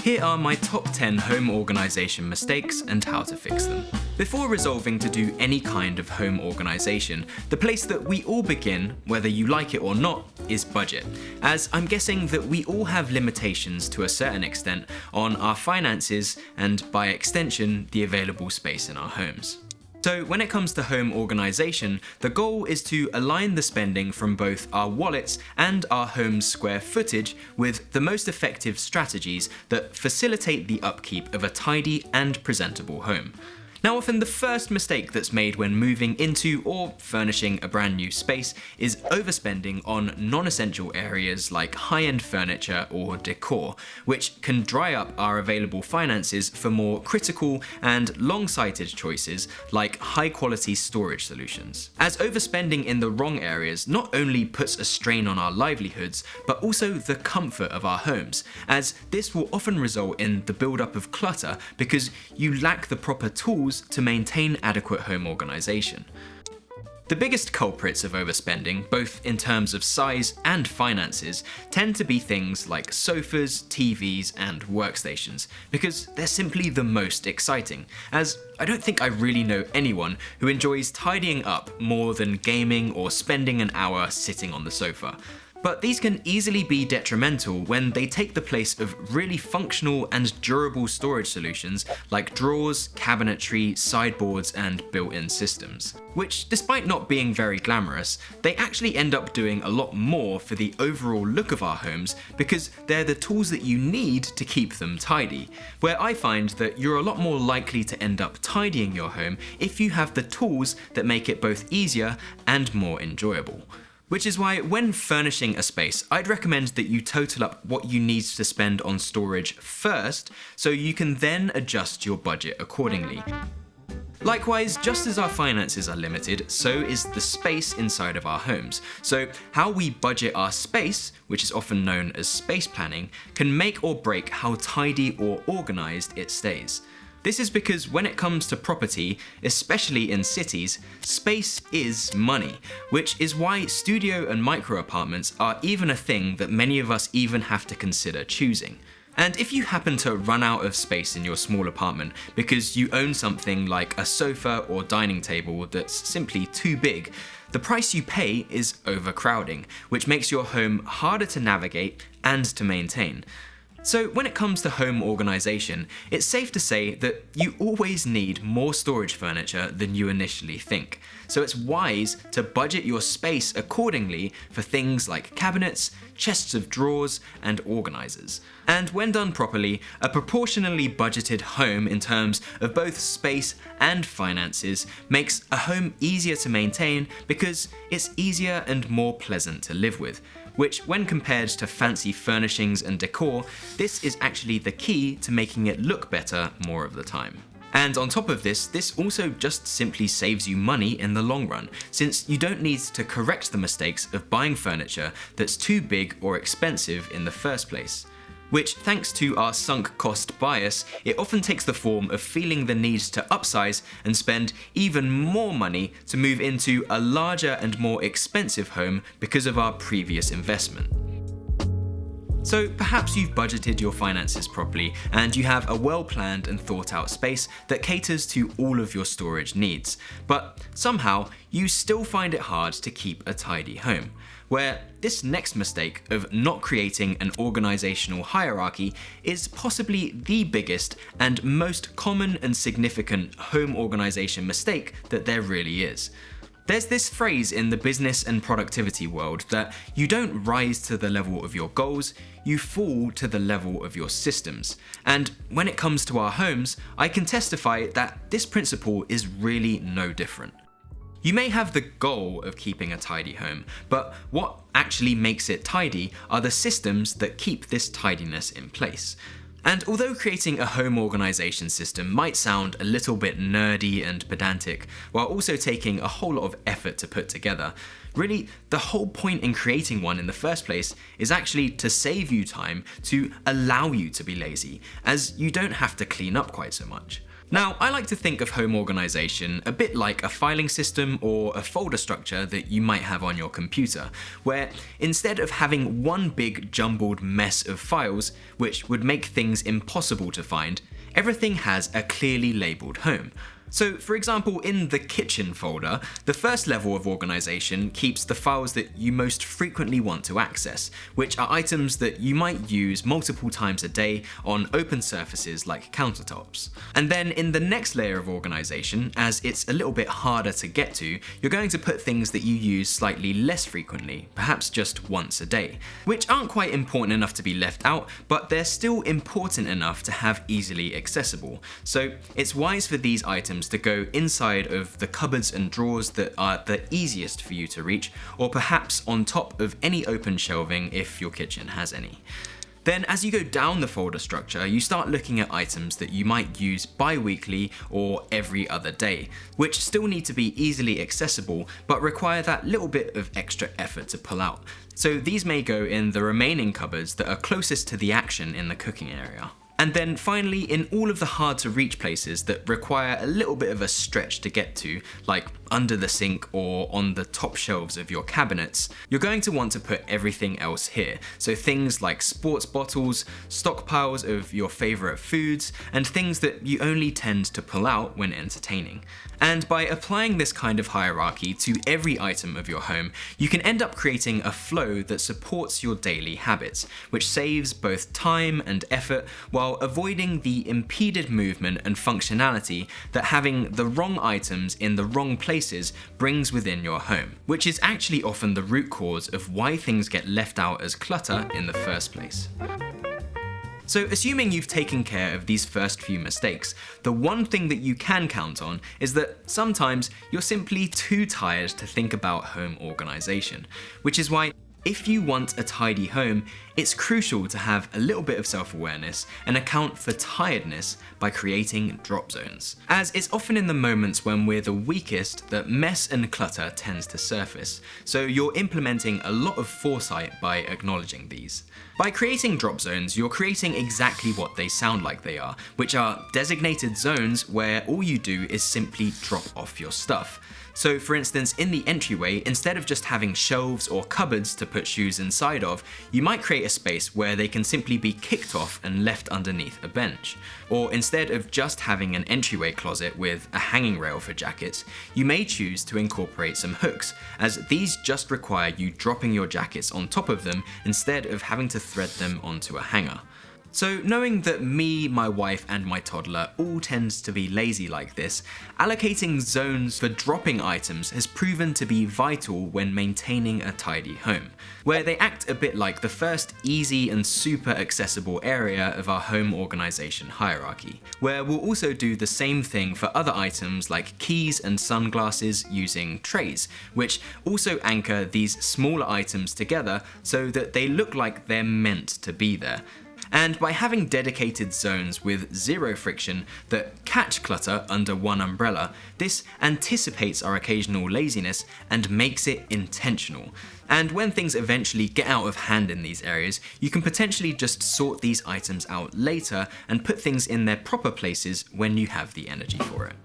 Here are my top 10 home organisation mistakes and how to fix them. Before resolving to do any kind of home organisation, the place that we all begin, whether you like it or not, is budget, as I'm guessing that we all have limitations to a certain extent on our finances and, by extension, the available space in our homes. So when it comes to home organisation, the goal is to align the spending from both our wallets and our home's square footage with the most effective strategies that facilitate the upkeep of a tidy and presentable home. Now, often the first mistake that's made when moving into or furnishing a brand new space is overspending on non-essential areas like high-end furniture or decor, which can dry up our available finances for more critical and long-sighted choices like high-quality storage solutions. As overspending in the wrong areas not only puts a strain on our livelihoods, but also the comfort of our homes, as this will often result in the build-up of clutter because you lack the proper tools to maintain adequate home organisation. The biggest culprits of overspending, both in terms of size and finances, tend to be things like sofas, TVs, and workstations, because they're simply the most exciting, as I don't think I really know anyone who enjoys tidying up more than gaming or spending an hour sitting on the sofa. But these can easily be detrimental when they take the place of really functional and durable storage solutions like drawers, cabinetry, sideboards, and built-in systems. Which, despite not being very glamorous, they actually end up doing a lot more for the overall look of our homes because they're the tools that you need to keep them tidy. Where I find that you're a lot more likely to end up tidying your home if you have the tools that make it both easier and more enjoyable. Which is why when furnishing a space, I'd recommend that you total up what you need to spend on storage first, so you can then adjust your budget accordingly. Likewise, just as our finances are limited, so is the space inside of our homes. So how we budget our space, which is often known as space planning, can make or break how tidy or organised it stays. This is because when it comes to property, especially in cities, space is money, which is why studio and micro apartments are even a thing that many of us even have to consider choosing. And if you happen to run out of space in your small apartment because you own something like a sofa or dining table that's simply too big, the price you pay is overcrowding, which makes your home harder to navigate and to maintain. So when it comes to home organisation, it's safe to say that you always need more storage furniture than you initially think. So it's wise to budget your space accordingly for things like cabinets, chests of drawers, and organisers. And when done properly, a proportionally budgeted home in terms of both space and finances makes a home easier to maintain because it's easier and more pleasant to live with. Which, when compared to fancy furnishings and decor, this is actually the key to making it look better more of the time. And on top of this also just simply saves you money in the long run, since you don't need to correct the mistakes of buying furniture that's too big or expensive in the first place. Which, thanks to our sunk cost bias, it often takes the form of feeling the need to upsize and spend even more money to move into a larger and more expensive home because of our previous investment. So perhaps you've budgeted your finances properly and you have a well-planned and thought-out space that caters to all of your storage needs, but somehow you still find it hard to keep a tidy home, where this next mistake of not creating an organizational hierarchy is possibly the biggest and most common and significant home organization mistake that there really is. There's this phrase in the business and productivity world that you don't rise to the level of your goals, you fall to the level of your systems. And when it comes to our homes, I can testify that this principle is really no different. You may have the goal of keeping a tidy home, but what actually makes it tidy are the systems that keep this tidiness in place. And although creating a home organisation system might sound a little bit nerdy and pedantic, while also taking a whole lot of effort to put together, really the whole point in creating one in the first place is actually to save you time, to allow you to be lazy, as you don't have to clean up quite so much. Now, I like to think of home organization a bit like a filing system or a folder structure that you might have on your computer, where instead of having one big jumbled mess of files, which would make things impossible to find, everything has a clearly labeled home. So, for example, in the kitchen folder, the first level of organization keeps the files that you most frequently want to access, which are items that you might use multiple times a day on open surfaces like countertops. And then in the next layer of organization, as it's a little bit harder to get to, you're going to put things that you use slightly less frequently, perhaps just once a day, which aren't quite important enough to be left out, but they're still important enough to have easily accessible. So it's wise for these items to go inside of the cupboards and drawers that are the easiest for you to reach, or perhaps on top of any open shelving if your kitchen has any. Then as you go down the folder structure, you start looking at items that you might use bi-weekly or every other day, which still need to be easily accessible but require that little bit of extra effort to pull out. So these may go in the remaining cupboards that are closest to the action in the cooking area. And then finally, in all of the hard to reach places that require a little bit of a stretch to get to, like under the sink or on the top shelves of your cabinets, you're going to want to put everything else here. So things like sports bottles, stockpiles of your favorite foods, and things that you only tend to pull out when entertaining. And by applying this kind of hierarchy to every item of your home, you can end up creating a flow that supports your daily habits, which saves both time and effort while avoiding the impeded movement and functionality that having the wrong items in the wrong places brings within your home, which is actually often the root cause of why things get left out as clutter in the first place. So assuming you've taken care of these first few mistakes, the one thing that you can count on is that sometimes you're simply too tired to think about home organization, which is why if you want a tidy home, it's crucial to have a little bit of self-awareness and account for tiredness by creating drop zones, as it's often in the moments when we're the weakest that mess and clutter tends to surface, so you're implementing a lot of foresight by acknowledging these. By creating drop zones, you're creating exactly what they sound like they are, which are designated zones where all you do is simply drop off your stuff. So for instance, in the entryway, instead of just having shelves or cupboards to put shoes inside of, you might create a space where they can simply be kicked off and left underneath a bench. Or instead of just having an entryway closet with a hanging rail for jackets, you may choose to incorporate some hooks, as these just require you dropping your jackets on top of them instead of having to thread them onto a hanger. So knowing that me, my wife, and my toddler all tends to be lazy like this, allocating zones for dropping items has proven to be vital when maintaining a tidy home, where they act a bit like the first easy and super accessible area of our home organization hierarchy, where we'll also do the same thing for other items like keys and sunglasses using trays, which also anchor these smaller items together so that they look like they're meant to be there. And by having dedicated zones with zero friction that catch clutter under one umbrella, this anticipates our occasional laziness and makes it intentional. And when things eventually get out of hand in these areas, you can potentially just sort these items out later and put things in their proper places when you have the energy for it.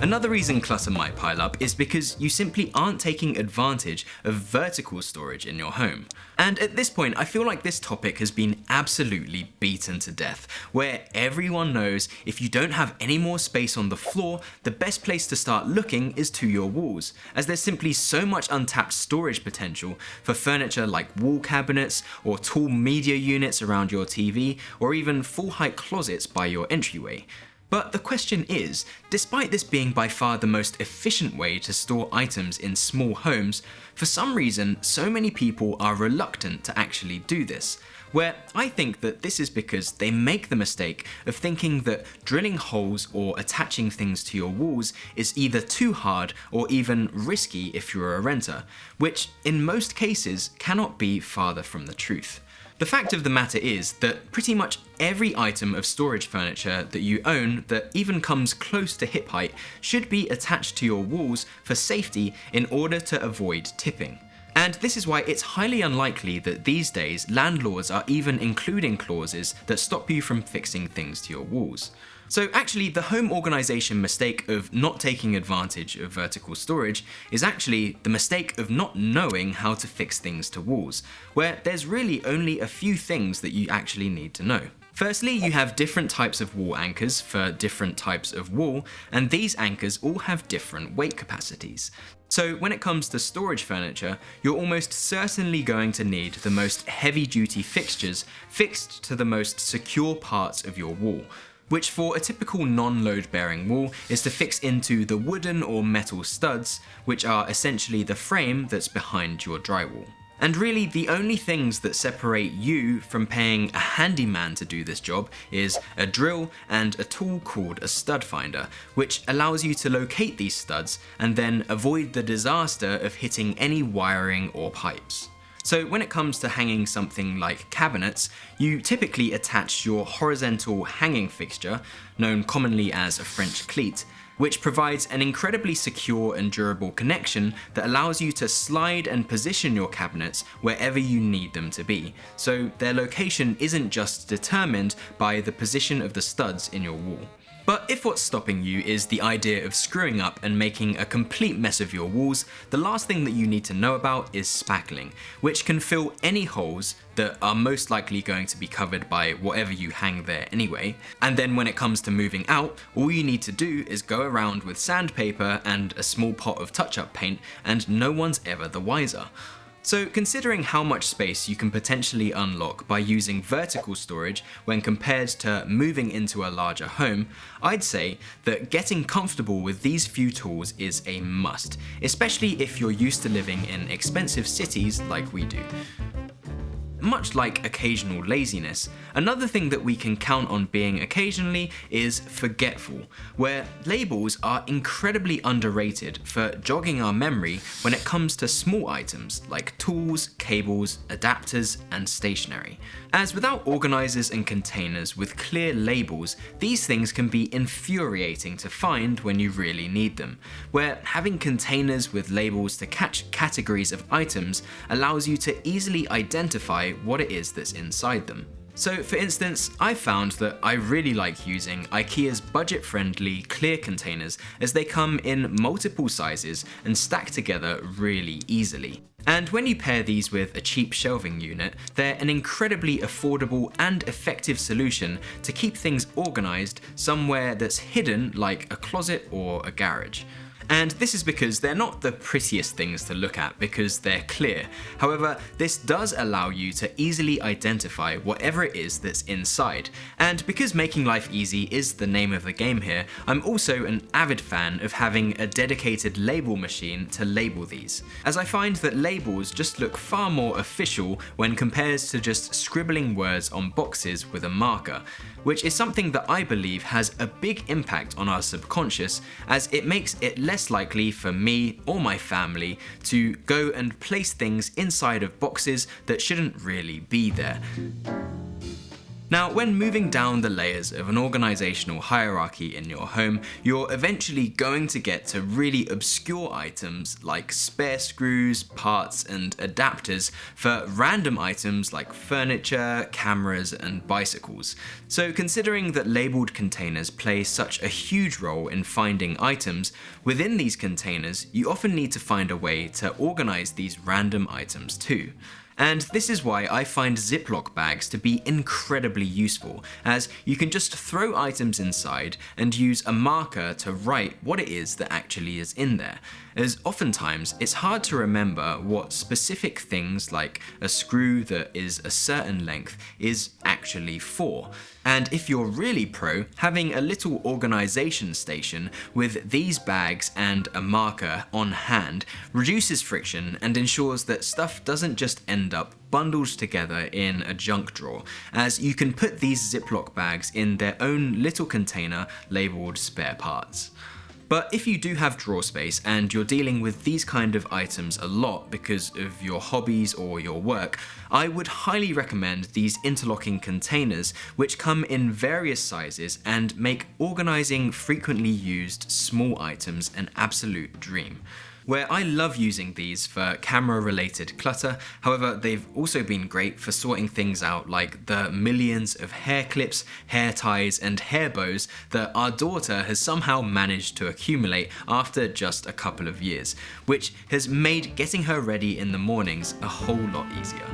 Another reason clutter might pile up is because you simply aren't taking advantage of vertical storage in your home. And at this point, I feel like this topic has been absolutely beaten to death, where everyone knows if you don't have any more space on the floor, the best place to start looking is to your walls, as there's simply so much untapped storage potential for furniture like wall cabinets or tall media units around your TV, or even full-height closets by your entryway. But the question is, despite this being by far the most efficient way to store items in small homes, for some reason so many people are reluctant to actually do this, where I think that this is because they make the mistake of thinking that drilling holes or attaching things to your walls is either too hard or even risky if you're a renter, which in most cases cannot be farther from the truth. The fact of the matter is that pretty much every item of storage furniture that you own that even comes close to hip height should be attached to your walls for safety in order to avoid tipping. And this is why it's highly unlikely that these days landlords are even including clauses that stop you from fixing things to your walls. So actually, the home organization mistake of not taking advantage of vertical storage is actually the mistake of not knowing how to fix things to walls, where there's really only a few things that you actually need to know. Firstly, you have different types of wall anchors for different types of wall, and these anchors all have different weight capacities. So when it comes to storage furniture, you're almost certainly going to need the most heavy-duty fixtures fixed to the most secure parts of your wall, which for a typical non-load bearing wall is to fix into the wooden or metal studs, which are essentially the frame that's behind your drywall. And really, the only things that separate you from paying a handyman to do this job is a drill and a tool called a stud finder, which allows you to locate these studs and then avoid the disaster of hitting any wiring or pipes. So when it comes to hanging something like cabinets, you typically attach your horizontal hanging fixture, known commonly as a French cleat, which provides an incredibly secure and durable connection that allows you to slide and position your cabinets wherever you need them to be, so their location isn't just determined by the position of the studs in your wall. But if what's stopping you is the idea of screwing up and making a complete mess of your walls, the last thing that you need to know about is spackling, which can fill any holes that are most likely going to be covered by whatever you hang there anyway. And then when it comes to moving out, all you need to do is go around with sandpaper and a small pot of touch-up paint, and no one's ever the wiser. So considering how much space you can potentially unlock by using vertical storage when compared to moving into a larger home, I'd say that getting comfortable with these few tools is a must, especially if you're used to living in expensive cities like we do. Much like occasional laziness, another thing that we can count on being occasionally is forgetful, where labels are incredibly underrated for jogging our memory when it comes to small items like tools, cables, adapters, and stationery. As without organizers and containers with clear labels, these things can be infuriating to find when you really need them, where having containers with labels to catch categories of items allows you to easily identify what it is that's inside them. So for instance, I found that I really like using IKEA's budget-friendly clear containers as they come in multiple sizes and stack together really easily. And when you pair these with a cheap shelving unit, they're an incredibly affordable and effective solution to keep things organized somewhere that's hidden like a closet or a garage. And this is because they're not the prettiest things to look at because they're clear. However, this does allow you to easily identify whatever it is that's inside. And because making life easy is the name of the game here, I'm also an avid fan of having a dedicated label machine to label these, as I find that labels just look far more official when compared to just scribbling words on boxes with a marker, which is something that I believe has a big impact on our subconscious, as it makes it less likely for me or my family to go and place things inside of boxes that shouldn't really be there. Now, when moving down the layers of an organizational hierarchy in your home, you're eventually going to get to really obscure items like spare screws, parts, and adapters for random items like furniture, cameras, and bicycles. So considering that labeled containers play such a huge role in finding items, within these containers, you often need to find a way to organize these random items too. And this is why I find Ziploc bags to be incredibly useful, as you can just throw items inside and use a marker to write what it is that actually is in there, as oftentimes it's hard to remember what specific things like a screw that is a certain length is actually for. And if you're really pro, having a little organization station with these bags and a marker on hand reduces friction and ensures that stuff doesn't just end up bundled together in a junk drawer, as you can put these Ziploc bags in their own little container labeled spare parts. But if you do have drawer space and you're dealing with these kind of items a lot because of your hobbies or your work, I would highly recommend these interlocking containers, which come in various sizes and make organizing frequently used small items an absolute dream. where I love using these for camera-related clutter. However, they've also been great for sorting things out like the millions of hair clips, hair ties, and hair bows that our daughter has somehow managed to accumulate after just a couple of years, which has made getting her ready in the mornings a whole lot easier.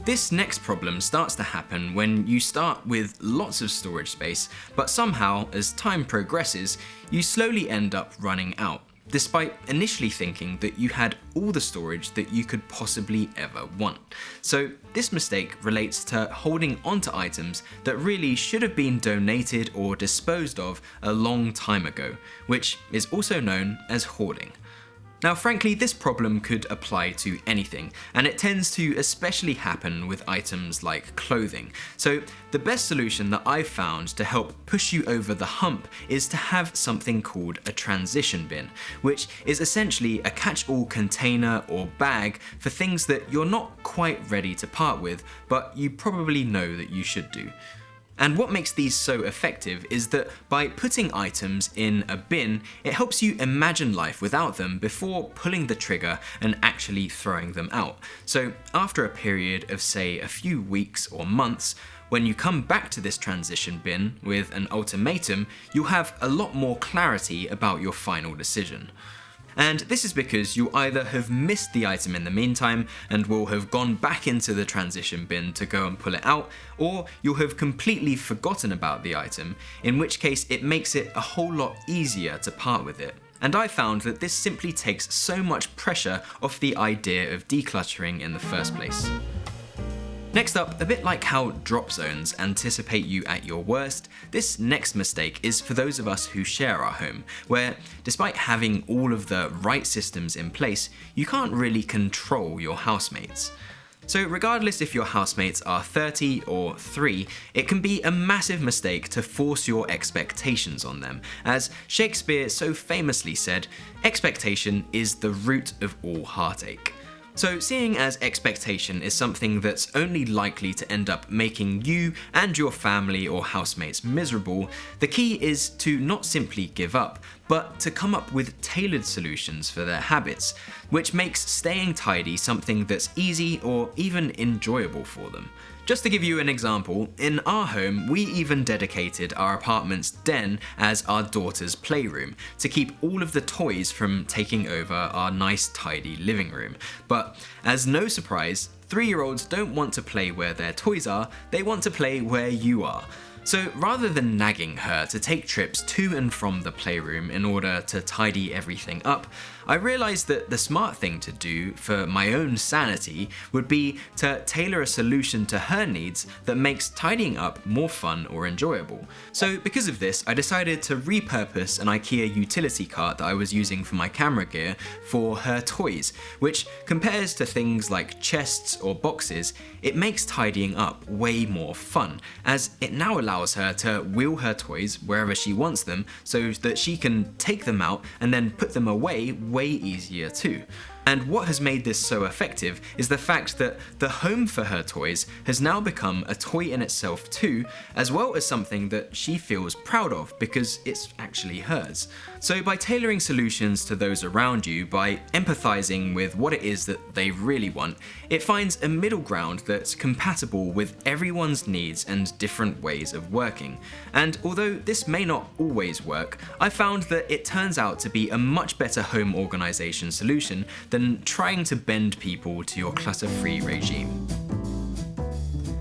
This next problem starts to happen when you start with lots of storage space, but somehow, as time progresses, you slowly end up running out, despite initially thinking that you had all the storage that you could possibly ever want. So this mistake relates to holding onto items that really should have been donated or disposed of a long time ago, which is also known as hoarding. Now, frankly, this problem could apply to anything, and it tends to especially happen with items like clothing. So the best solution that I've found to help push you over the hump is to have something called a transition bin, which is essentially a catch-all container or bag for things that you're not quite ready to part with, but you probably know that you should do. And what makes these so effective is that by putting items in a bin, it helps you imagine life without them before pulling the trigger and actually throwing them out. So after a period of, say, a few weeks or months, when you come back to this transition bin with an ultimatum, you'll have a lot more clarity about your final decision. And this is because you either have missed the item in the meantime and will have gone back into the transition bin to go and pull it out, or you'll have completely forgotten about the item, in which case it makes it a whole lot easier to part with it. And I found that this simply takes so much pressure off the idea of decluttering in the first place. Next up, a bit like how drop zones anticipate you at your worst, this next mistake is for those of us who share our home, where despite having all of the right systems in place, you can't really control your housemates. So regardless if your housemates are 30 or 3, it can be a massive mistake to force your expectations on them. As Shakespeare so famously said, expectation is the root of all heartache. So seeing as expectation is something that's only likely to end up making you and your family or housemates miserable, the key is to not simply give up, but to come up with tailored solutions for their habits, which makes staying tidy something that's easy or even enjoyable for them. Just to give you an example, in our home, we even dedicated our apartment's den as our daughter's playroom to keep all of the toys from taking over our nice tidy living room. But as no surprise, 3-year-olds don't want to play where their toys are, they want to play where you are. So rather than nagging her to take trips to and from the playroom in order to tidy everything up, I realized that the smart thing to do for my own sanity would be to tailor a solution to her needs that makes tidying up more fun or enjoyable. So because of this, I decided to repurpose an IKEA utility cart that I was using for my camera gear for her toys, which compares to things like chests or boxes, it makes tidying up way more fun, as it now allows her to wheel her toys wherever she wants them so that she can take them out and then put them away way easier too. And what has made this so effective is the fact that the home for her toys has now become a toy in itself too, as well as something that she feels proud of because it's actually hers. So by tailoring solutions to those around you, by empathizing with what it is that they really want, it finds a middle ground that's compatible with everyone's needs and different ways of working. And although this may not always work, I found that it turns out to be a much better home organization solution than trying to bend people to your clutter-free regime.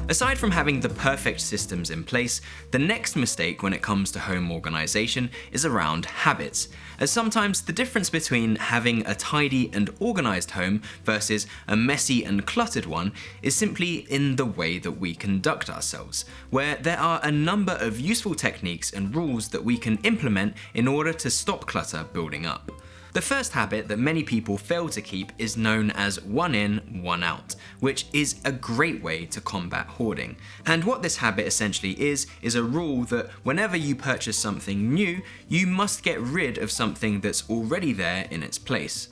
Aside from having the perfect systems in place, the next mistake when it comes to home organization is around habits, as sometimes the difference between having a tidy and organized home versus a messy and cluttered one is simply in the way that we conduct ourselves, where there are a number of useful techniques and rules that we can implement in order to stop clutter building up. The first habit that many people fail to keep is known as one in, one out, which is a great way to combat hoarding. And what this habit essentially is a rule that whenever you purchase something new, you must get rid of something that's already there in its place.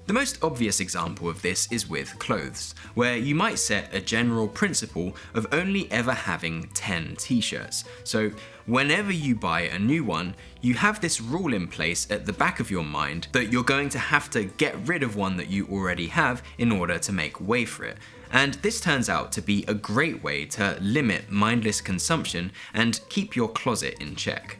The most obvious example of this is with clothes, where you might set a general principle of only ever having 10 t-shirts. So whenever you buy a new one, you have this rule in place at the back of your mind that you're going to have to get rid of one that you already have in order to make way for it. And this turns out to be a great way to limit mindless consumption and keep your closet in check.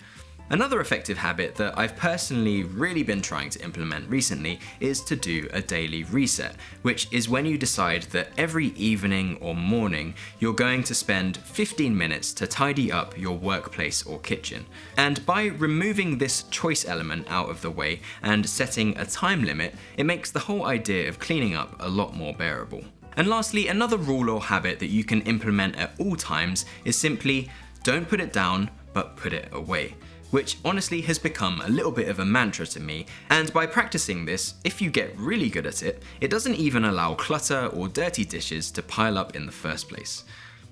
Another effective habit that I've personally really been trying to implement recently is to do a daily reset, which is when you decide that every evening or morning you're going to spend 15 minutes to tidy up your workplace or kitchen. And by removing this choice element out of the way and setting a time limit, it makes the whole idea of cleaning up a lot more bearable. And lastly, another rule or habit that you can implement at all times is simply don't put it down, but put it away, which honestly has become a little bit of a mantra to me, and by practicing this, if you get really good at it, it doesn't even allow clutter or dirty dishes to pile up in the first place.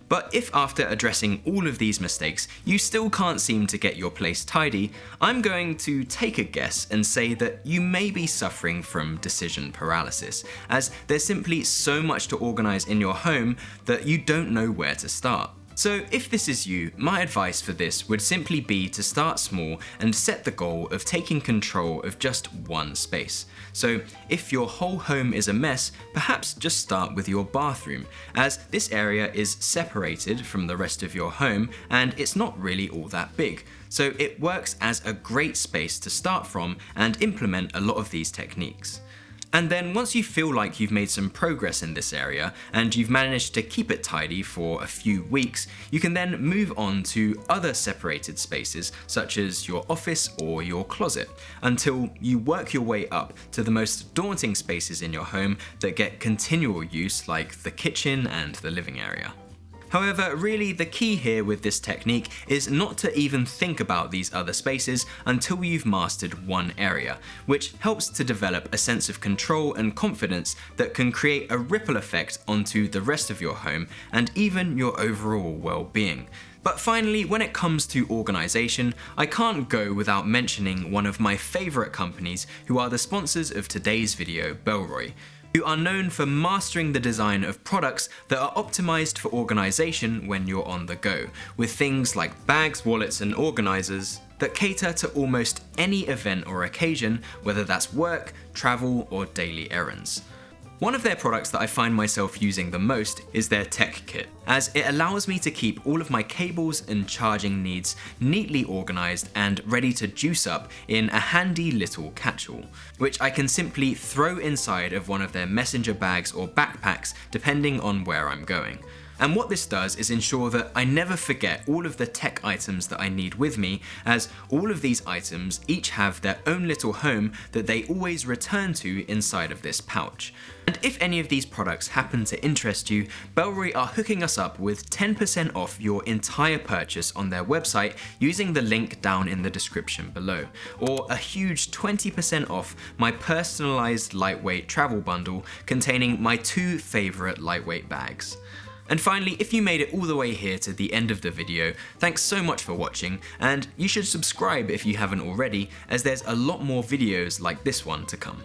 But if after addressing all of these mistakes, you still can't seem to get your place tidy, I'm going to take a guess and say that you may be suffering from decision paralysis, as there's simply so much to organize in your home that you don't know where to start. So if this is you, my advice for this would simply be to start small and set the goal of taking control of just one space. So if your whole home is a mess, perhaps just start with your bathroom, as this area is separated from the rest of your home and it's not really all that big. So it works as a great space to start from and implement a lot of these techniques. And then once you feel like you've made some progress in this area and you've managed to keep it tidy for a few weeks, you can then move on to other separated spaces such as your office or your closet until you work your way up to the most daunting spaces in your home that get continual use, like the kitchen and the living area. However, really the key here with this technique is not to even think about these other spaces until you've mastered one area, which helps to develop a sense of control and confidence that can create a ripple effect onto the rest of your home and even your overall well-being. But finally, when it comes to organization, I can't go without mentioning one of my favorite companies who are the sponsors of today's video, Bellroy, who are known for mastering the design of products that are optimized for organization when you're on the go, with things like bags, wallets, and organizers that cater to almost any event or occasion, whether that's work, travel, or daily errands. One of their products that I find myself using the most is their tech kit, as it allows me to keep all of my cables and charging needs neatly organized and ready to juice up in a handy little catch-all, which I can simply throw inside of one of their messenger bags or backpacks depending on where I'm going. And what this does is ensure that I never forget all of the tech items that I need with me, as all of these items each have their own little home that they always return to inside of this pouch. And if any of these products happen to interest you, Bellroy are hooking us up with 10% off your entire purchase on their website using the link down in the description below, or a huge 20% off my personalized lightweight travel bundle containing my 2 favorite lightweight bags. And finally, if you made it all the way here to the end of the video, thanks so much for watching, and you should subscribe if you haven't already, as there's a lot more videos like this one to come.